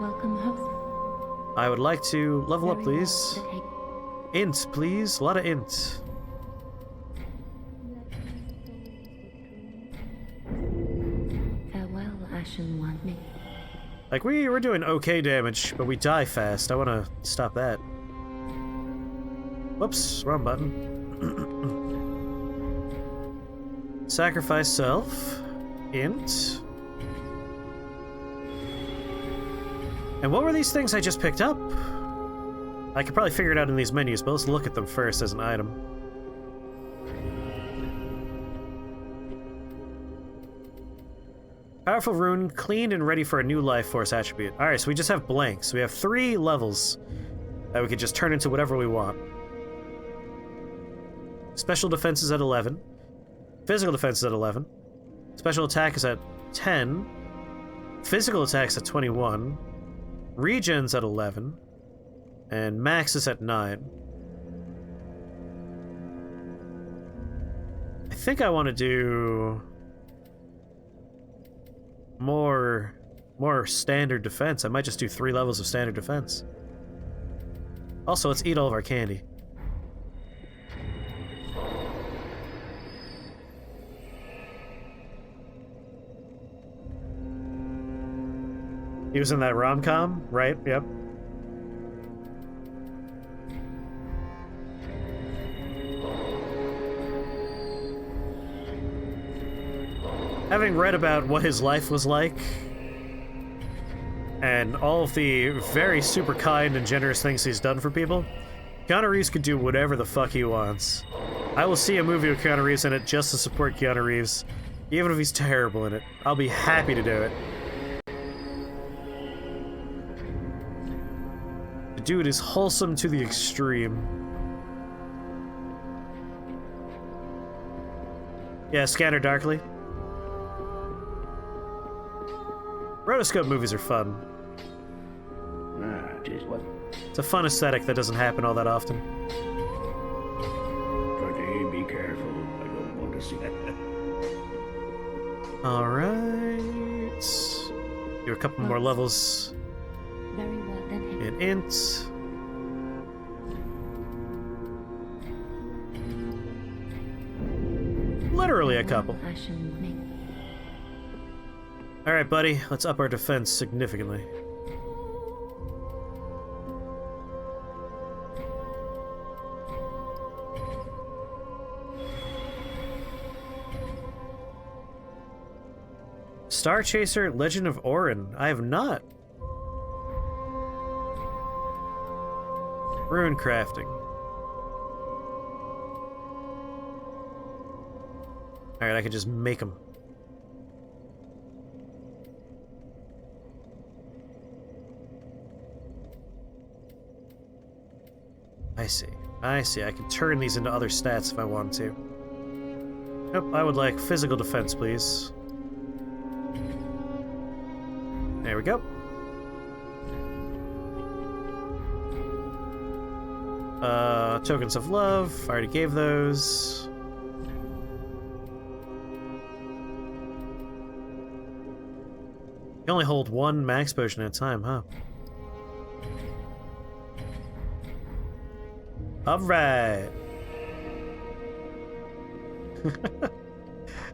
Welcome, host. I would like to level up, Very well, please. but hey, Int, please. A lot of int. farewell, Ashen One. Me. Like, we're doing okay damage, but we die fast. I want to stop that. Whoops, wrong button. Sacrifice self. Int. And what were these things I just picked up? I could probably figure it out in these menus, but let's look at them first as an item. Powerful rune, cleaned and ready for a new life force attribute. Alright, so we just have blanks. We have 3 levels that we could just turn into whatever we want. Special defense is at 11. Physical defense is at 11. Special attack is at 10. Physical attack is at 21. Regen's at 11. And max is at 9. I think I want to do more standard defense. I might just do 3 levels of standard defense. Also, let's eat all of our candy. He was in that rom-com, right? Yep. Having read about what his life was like, and all of the very super kind and generous things he's done for people, Keanu Reeves could do whatever the fuck he wants. I will see a movie with Keanu Reeves in it just to support Keanu Reeves, even if he's terrible in it. I'll be happy to do it. The dude is wholesome to the extreme. Yeah, Scanner Darkly. Rotoscope movies are fun. Just what? It's a fun aesthetic that doesn't happen all that often. But be careful. I don't want to see that. Alright. Do a couple more levels Very well then. Hey, in int. Literally a couple. farewell, Ashen One. Me. Alright, buddy. Let's up our defense significantly. Star Chaser, Legend of Orin. I have not. Rune crafting. Alright, I can just make them. I see. I see. I can turn these into other stats if I want to. Nope, I would like physical defense, please. There we go. Tokens of love. I already gave those. You only hold 1 max potion at a time, huh? Alright.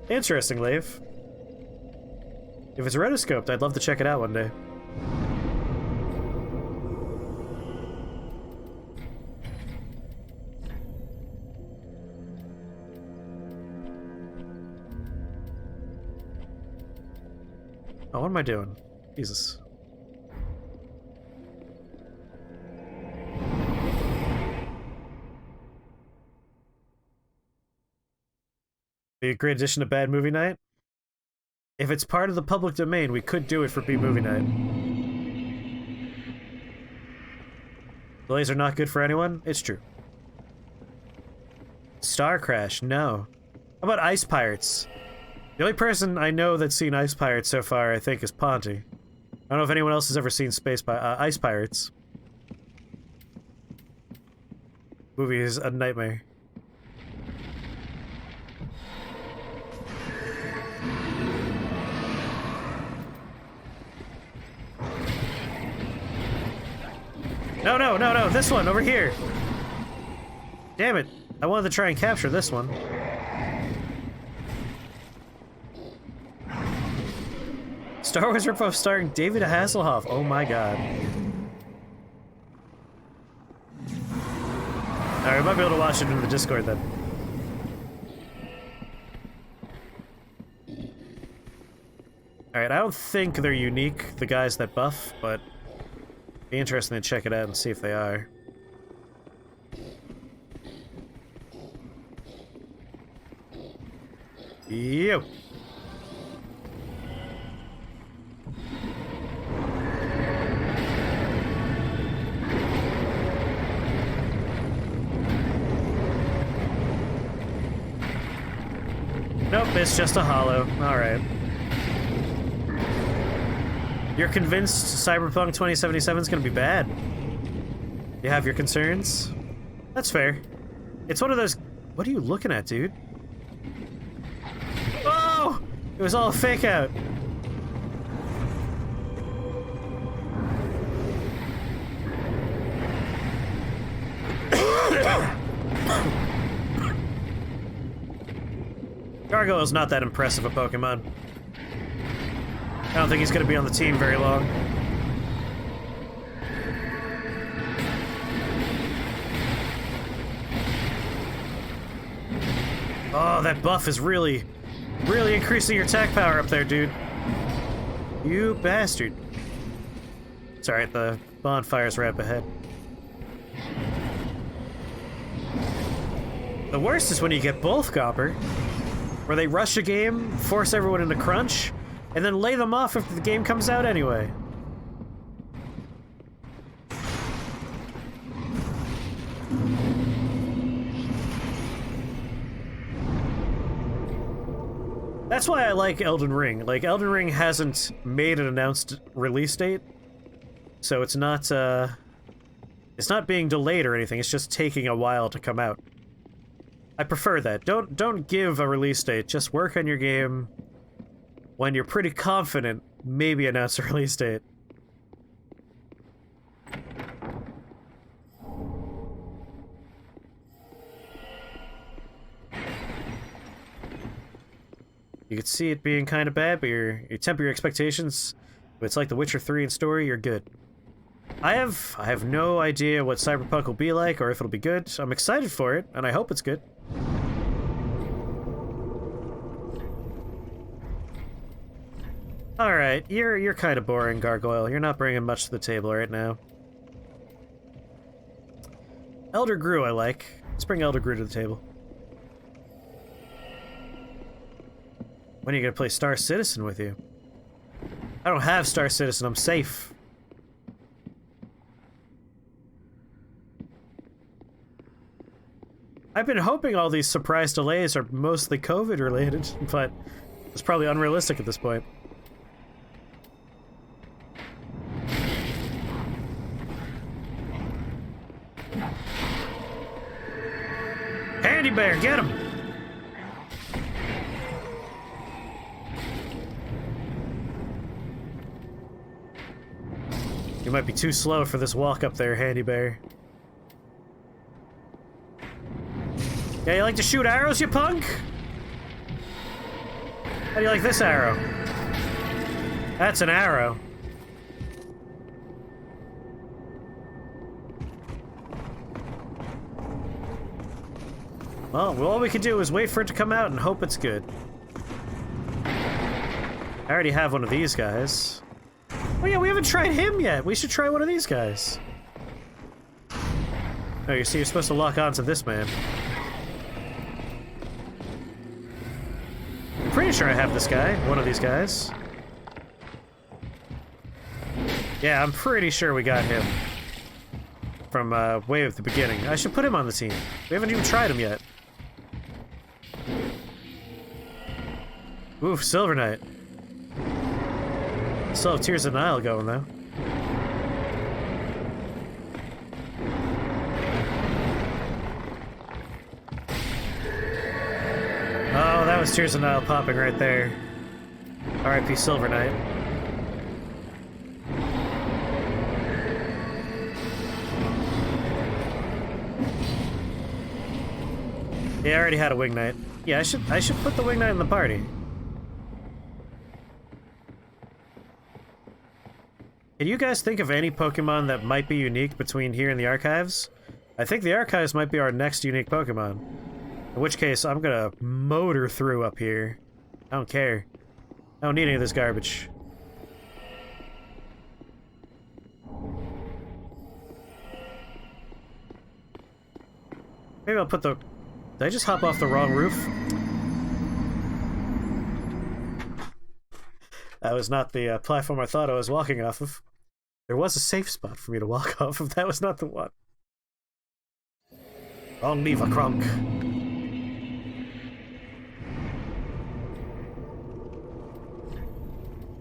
Interesting, Leif. If it's rotoscoped, I'd love to check it out one day. Oh, what am I doing? Jesus. Be a great addition to Bad Movie Night. If it's part of the public domain, we could do it for B Movie Night. Delays are not good for anyone? It's true. Star Crash, no. How about Ice Pirates? The only person I know that's seen Ice Pirates so far, I think, is Ponty. I don't know if anyone else has ever seen Ice Pirates. Movie is a nightmare. No, no, no, no, this one, over here! Damn it, I wanted to try and capture this one. Star Wars ripoff starring David Hasselhoff, oh my god. Alright, we might be able to watch it in the Discord then. Alright, I don't think they're unique, the guys that buff, but it'd be interesting to check it out and see if they are. Yo! Nope, it's just a hollow. Alright. You're convinced Cyberpunk 2077 is gonna be bad? You have your concerns? That's fair. It's one of those... What are you looking at, dude? Oh! It was all a fake out. Gargoyle's not that impressive a Pokemon. I don't think he's gonna be on the team very long. Oh, that buff is really increasing your attack power up there, dude. You bastard. It's alright, the bonfire's right up ahead. The worst is when you get both Gopper, where they rush a game, force everyone into crunch, and then lay them off if the game comes out anyway. That's why I like Elden Ring. Like, Elden Ring hasn't made an announced release date, so it's not being delayed or anything, it's just taking a while to come out. I prefer that. Don't give a release date, just work on your game when you're pretty confident, maybe announce a release date. You could see it being kind of bad, but you temper your expectations. If it's like The Witcher 3 in story, you're good. I have no idea what Cyberpunk will be like or if it'll be good. I'm excited for it, and I hope it's good. Alright, you're kind of boring, Gargoyle. You're not bringing much to the table right now. Elder Grew I like. Let's bring Elder Grew to the table. When are you gonna play Star Citizen with you? I don't have Star Citizen, I'm safe. I've been hoping all these surprise delays are mostly COVID related, but it's probably unrealistic at this point. Handy Bear, get him! You might be too slow for this walk up there, Handy Bear. Yeah, you like to shoot arrows, you punk? How do you like this arrow? That's an arrow. Well, all we can do is wait for it to come out and hope it's good. I already have one of these guys. Oh yeah, we haven't tried him yet. We should try one of these guys. Oh, you see, you're supposed to lock onto this man. I'm pretty sure I have this guy, one of these guys. Yeah, I'm pretty sure we got him. From way at the beginning. I should put him on the team. We haven't even tried him yet. Oof, Silver Knight. Still have Tears of the Nile going, though. Oh, that was Tears of the Nile popping right there. R.I.P. Silver Knight. Yeah, I already had a Wing Knight. Yeah, I should put the Wing Knight in the party. Can you guys think of any Pokemon that might be unique between here and the archives? I think the archives might be our next unique Pokemon. In which case, I'm gonna motor through up here. I don't care. I don't need any of this garbage. Maybe I'll put the... Did I just hop off the wrong roof? That was not the platform I thought I was walking off of. There was a safe spot for me to walk off of. That was not the one. Wrong lever, Kronk.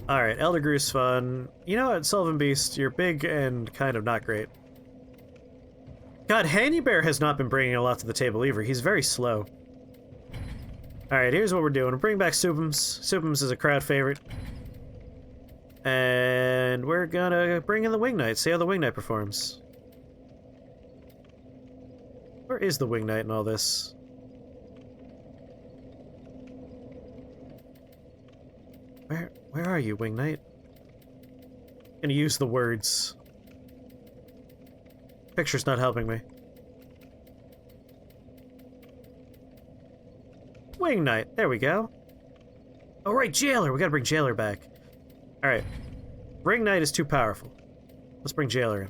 Alright, Elder Grew's fun. You know what, Sylvan Beast, you're big and kind of not great. God, Handy Bear has not been bringing a lot to the table either. He's very slow. Alright, here's what we're doing. We're bringing back Supums. Supums is a crowd favorite. And we're gonna bring in the Wing Knight, see how the Wing Knight performs. Where is the Wing Knight in all this? Where are you, Wing Knight? I'm gonna use the words. Picture's not helping me. Wing Knight, there we go. Oh right, Jailer, we gotta bring Jailer back. Alright. Ring Knight is too powerful. Let's bring Jailer in.